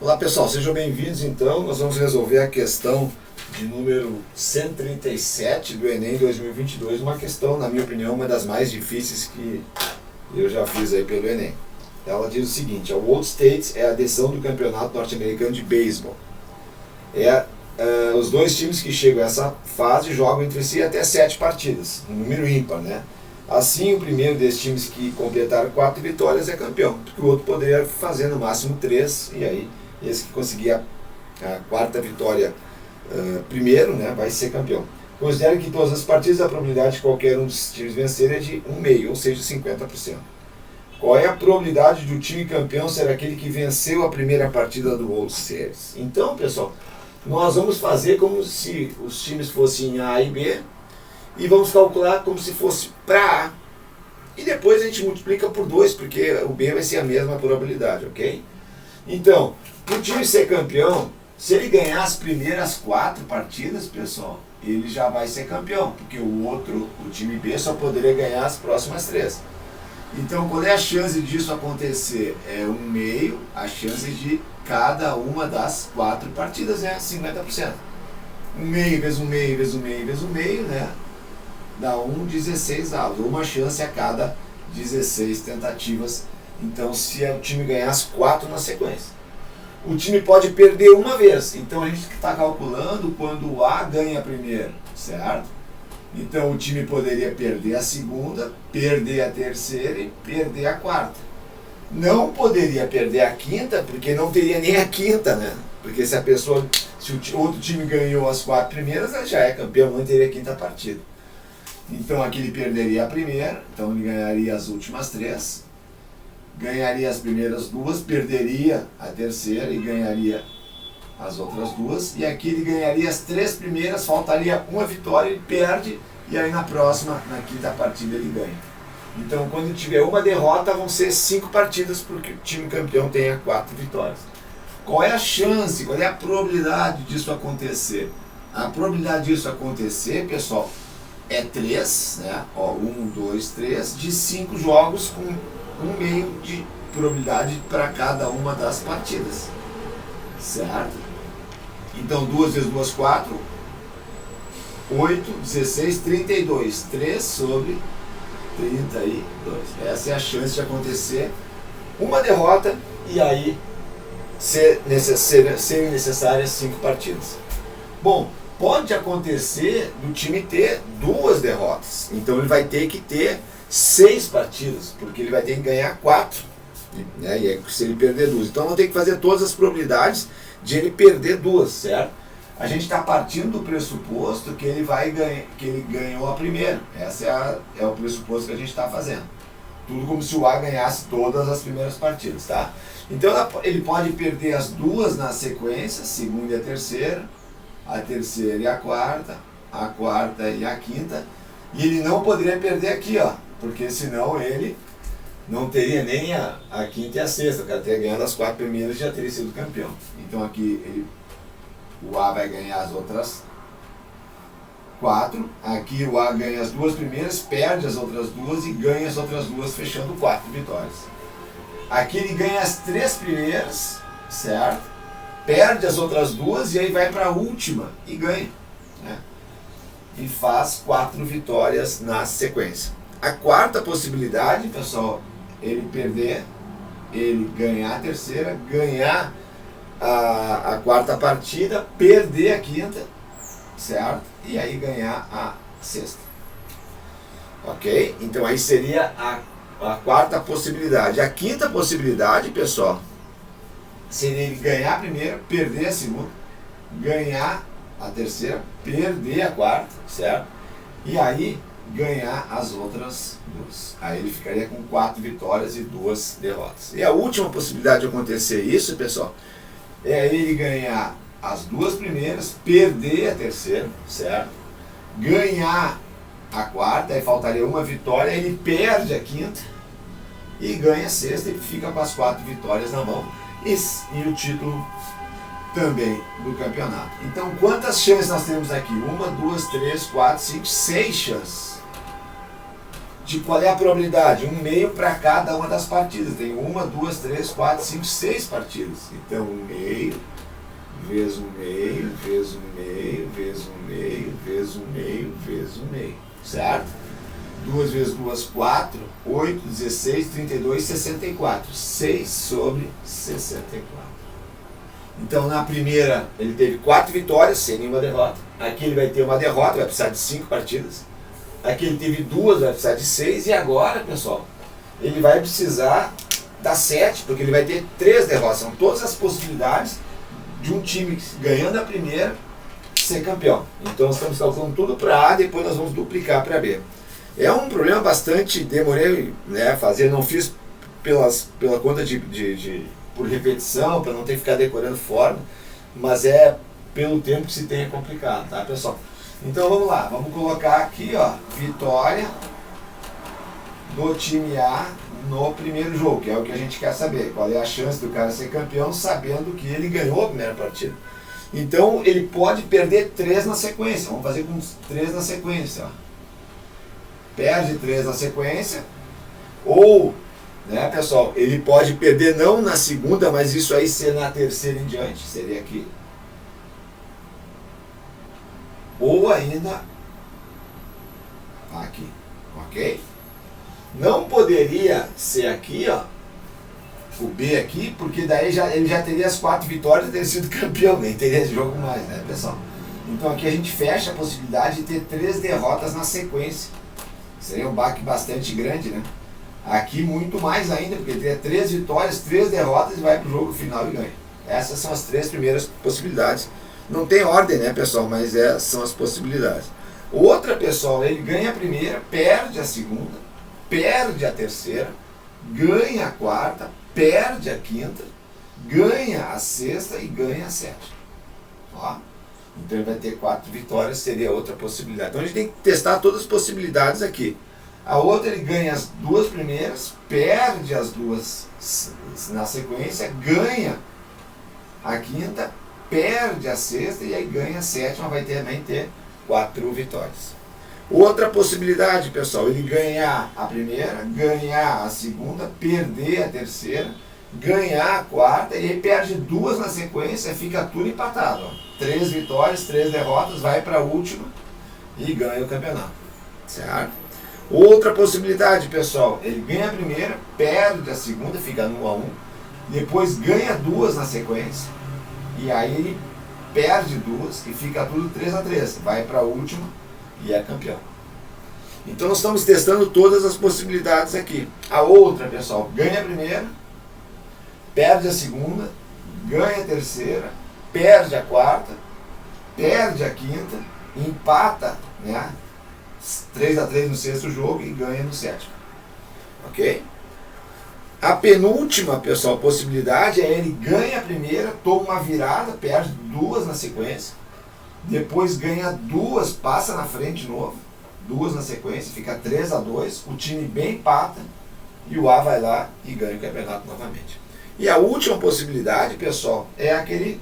Olá pessoal, sejam bem-vindos. Então nós vamos resolver a questão de número 137 do Enem 2022, uma questão, na minha opinião, uma das mais difíceis que eu já fiz aí pelo Enem. Ela diz o seguinte: a World States é a decisão do campeonato norte-americano de beisebol. Os dois times que chegam a essa fase jogam entre si até 7 partidas, um número ímpar, né? Assim, o primeiro desses times que completaram 4 vitórias é campeão, porque o outro poderia fazer no máximo 3, e aí esse que conseguir a 4ª vitória primeiro, né, vai ser campeão. Considere que em todas as partidas a probabilidade de qualquer um dos times vencer é de 1/2, ou seja, 50%. Qual é a probabilidade do time campeão ser aquele que venceu a primeira partida do World Series? Então, pessoal, nós vamos fazer como se os times fossem A e B, e vamos calcular como se fosse para A. E depois a gente multiplica por 2, porque o B vai ser a mesma probabilidade, ok? Então, para o time ser campeão, se ele ganhar as primeiras 4 partidas, pessoal, ele já vai ser campeão, porque o time B, só poderia ganhar as próximas 3. Então, qual é a chance disso acontecer? É 1/2, a chance de cada uma das 4 partidas é 50%. 1/2 vezes 1/2 vezes 1/2 vezes 1/2, né? Dá 16 avos, uma chance a cada 16 tentativas. Então, se o time ganhar as 4 na sequência, o time pode perder uma vez. Então, a gente está calculando quando o A ganha a primeira, certo? Então, o time poderia perder a segunda, perder a terceira e perder a 4ª. Não poderia perder a 5ª, porque não teria nem a 5ª, né? Porque se o outro time ganhou as 4 primeiras, ele já é campeão, não teria a 5ª partida. Então, aqui ele perderia a primeira, então ele ganharia as últimas 3. Ganharia as primeiras 2, perderia a terceira e ganharia as outras 2. E aqui ele ganharia as 3 primeiras, faltaria uma vitória, ele perde, e aí na próxima, na 5ª partida, ele ganha. Então, quando tiver uma derrota, vão ser 5 partidas, porque o time campeão tenha 4 vitórias. Qual é a chance, qual é a probabilidade disso acontecer? A probabilidade disso acontecer, pessoal, é 3, né? 1, 2, 3, de 5 jogos com 1/2 de probabilidade para cada uma das partidas, certo? Então 2 vezes 2, 4, 8, 16, 32, 3 sobre 32. Essa é a chance de acontecer uma derrota e aí serem necessárias 5 partidas. Bom, pode acontecer do time ter 2 derrotas, então ele vai ter que ter 6 partidas, porque ele vai ter que ganhar 4, né? E aí, se ele perder 2, então vamos ter que fazer todas as probabilidades de ele perder 2, certo? A gente está partindo do pressuposto que ele ganhou a primeira. Esse é o pressuposto que a gente está fazendo. Tudo como se o A ganhasse todas as primeiras partidas, tá? Então ele pode perder as 2 na sequência, a segunda e a terceira e a 4ª e a 5ª, e ele não poderia perder aqui, ó, porque senão ele não teria nem a 5ª e a 6ª, o cara teria ganhado as 4 primeiras e já teria sido campeão. Então aqui o A vai ganhar as outras 4, aqui o A ganha as 2 primeiras, perde as outras 2 e ganha as outras 2, fechando 4 vitórias. Aqui ele ganha as 3 primeiras, certo? Perde as outras 2 e aí vai para a última e ganha, né? E faz 4 vitórias na sequência. A 4ª possibilidade, pessoal, ele perder, ele ganhar a terceira, ganhar a 4ª partida, perder a 5ª, certo? E aí ganhar a 6ª. Ok? Então aí seria a 4ª possibilidade. A 5ª possibilidade, pessoal, seria ele ganhar a primeira, perder a segunda, ganhar a terceira, perder a 4ª, certo? E aí ganhar as outras 2. Aí ele ficaria com 4 vitórias e 2 derrotas. E a última possibilidade de acontecer isso, pessoal, é ele ganhar as 2 primeiras, perder a terceira, certo? Ganhar a 4ª, aí faltaria uma vitória, ele perde a 5ª e ganha a 6ª e fica com as 4 vitórias na mão. E o título também do campeonato. Então, quantas chances nós temos aqui? 1, 2, 3, 4, 5, 6 chances de qual é a probabilidade? 1/2 para cada uma das partidas. Tem 1, 2, 3, 4, 5, 6 partidas. Então 1/2 vezes 1/2 vezes 1/2 vezes 1/2 vezes 1/2 vezes 1/2. Certo? 2 vezes 2, 4, 8, 16, 32, 64. 6 sobre 64. Então na primeira ele teve 4 vitórias sem nenhuma derrota. Aqui ele vai ter uma derrota, vai precisar de 5 partidas. Aqui ele teve 2, vai precisar de 6. E agora, pessoal, ele vai precisar das 7, porque ele vai ter 3 derrotas. São todas as possibilidades de um time ganhando a primeira ser campeão. Então nós estamos calculando tudo para A, depois nós vamos duplicar para B. É um problema bastante, demorei, né, fazer, não fiz pela conta por repetição, para não ter que ficar decorando fórmula, mas é pelo tempo que se tem é complicado, tá, pessoal? Então vamos lá, vamos colocar aqui, ó, vitória do time A no primeiro jogo, que é o que a gente quer saber, qual é a chance do cara ser campeão, sabendo que ele ganhou a primeira partida. Então ele pode perder 3 na sequência, vamos fazer com 3 na sequência, ó. Perde 3 na sequência, ou, né, pessoal, ele pode perder não na segunda, mas isso aí ser na terceira em diante, seria aqui. Ou ainda aqui, ok? Não poderia ser aqui, ó, o B aqui, porque daí ele já teria as 4 vitórias e teria sido campeão, nem teria esse jogo mais, né, pessoal? Então aqui a gente fecha a possibilidade de ter 3 derrotas na sequência. Seria um baque bastante grande, né? Aqui muito mais ainda, porque teria 3 vitórias, 3 derrotas e vai para o jogo final e ganha. Essas são as 3 primeiras possibilidades. Não tem ordem, né, pessoal? Mas são as possibilidades. Outra, pessoal, ele ganha a primeira, perde a segunda, perde a terceira, ganha a quarta, perde a quinta, ganha a sexta e ganha a sétima. Ó. Então ele vai ter 4 vitórias, seria outra possibilidade. Então a gente tem que testar todas as possibilidades aqui. A outra ele ganha as 2 primeiras, perde as 2 na sequência, ganha a quinta, perde a sexta e aí ganha a sétima, vai também ter 4 vitórias. Outra possibilidade, pessoal, ele ganhar a primeira, ganhar a segunda, perder a terceira, ganhar a quarta e aí perde 2 na sequência, fica tudo empatado. Ó. 3 vitórias, 3 derrotas, vai para a última e ganha o campeonato. Certo? Outra possibilidade, pessoal, ele ganha a primeira, perde a segunda, fica no 1-1, depois ganha 2 na sequência e aí ele perde 2 e fica tudo 3-3, vai para a última e é campeão. Então nós estamos testando todas as possibilidades aqui. A outra, pessoal, ganha a primeira, perde a segunda, ganha a terceira, perde a quarta, perde a quinta, empata, né, 3-3 no sexto jogo e ganha no sétimo. Ok? A penúltima, pessoal, possibilidade é ele ganha a primeira, toma uma virada, perde 2 na sequência, depois ganha 2, passa na frente de novo, 2 na sequência, fica 3-2, o time bem empata e o A vai lá e ganha o campeonato novamente. E a última possibilidade, pessoal, é aquele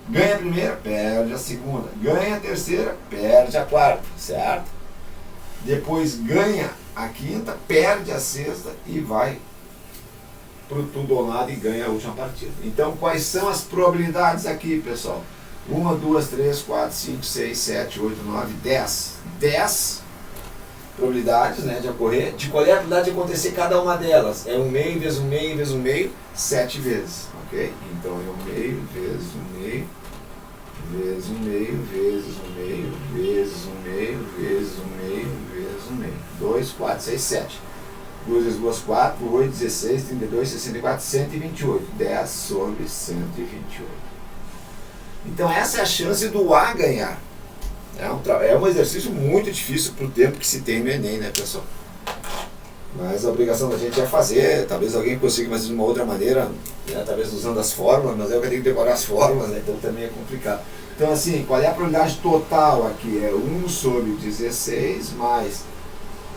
ganha a primeira, perde a segunda, ganha a terceira, perde a quarta, certo? Depois ganha a quinta, perde a sexta e vai pro tudo ou nada e ganha a última partida. Então, quais são as probabilidades aqui, pessoal? 1, 2, 3, 4, 5, 6, 7, 8, 9, 10. 10 probabilidades, né, de ocorrer. De qual é a probabilidade de acontecer cada uma delas? É 1/2 vezes 1/2 vezes 1/2, 7 vezes. Ok? Então é 1/2 vezes 1/2 vezes 1/2 vezes 1/2 vezes 1/2 vezes 1/2 vezes 1/2. 2, 4, 6, 7. 2 vezes 2, 4, 8, 16, 32, 64, 128. 10 sobre 128. Então essa é a chance do A ganhar. É um exercício muito difícil para o tempo que se tem no Enem, né, pessoal? Mas a obrigação da gente é fazer. Talvez alguém consiga fazer de uma outra maneira, né, talvez usando as fórmulas, mas eu tenho que decorar as fórmulas, né, então também é complicado. Então assim, qual é a probabilidade total aqui? É 1 sobre 16 mais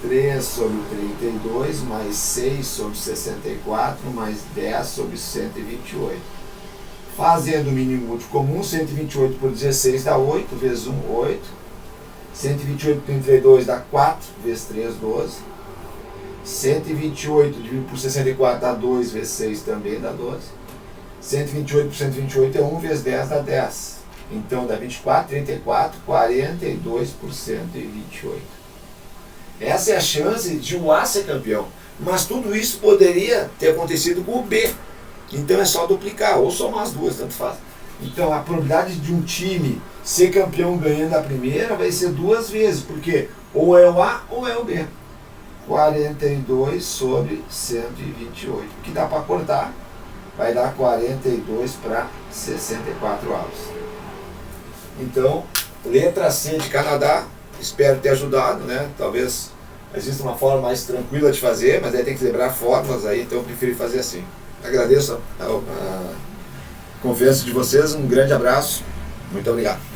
3 sobre 32 mais 6 sobre 64 mais 10 sobre 128. Fazendo o mínimo múltiplo comum, 128 por 16 dá 8, vezes 1, 8. 128 por 32 dá 4, vezes 3, 12. 128 dividido por 64 dá 2 vezes 6 também dá 12. 128 por 128 é 1 vezes 10 dá 10. Então dá 24, 34, 42 por 128. Essa é a chance de o A ser campeão. Mas tudo isso poderia ter acontecido com o B. Então é só duplicar, ou somar as duas, tanto faz. Então a probabilidade de um time ser campeão ganhando a primeira vai ser 2 vezes, porque ou é o A ou é o B. 42 sobre 128. O que dá para cortar vai dar 42 para 64 avos. Então, letra C de Canadá, espero ter ajudado, né? Talvez exista uma forma mais tranquila de fazer, mas aí tem que lembrar fórmulas aí, então eu prefiro fazer assim. Agradeço a confiança de vocês, um grande abraço, muito obrigado.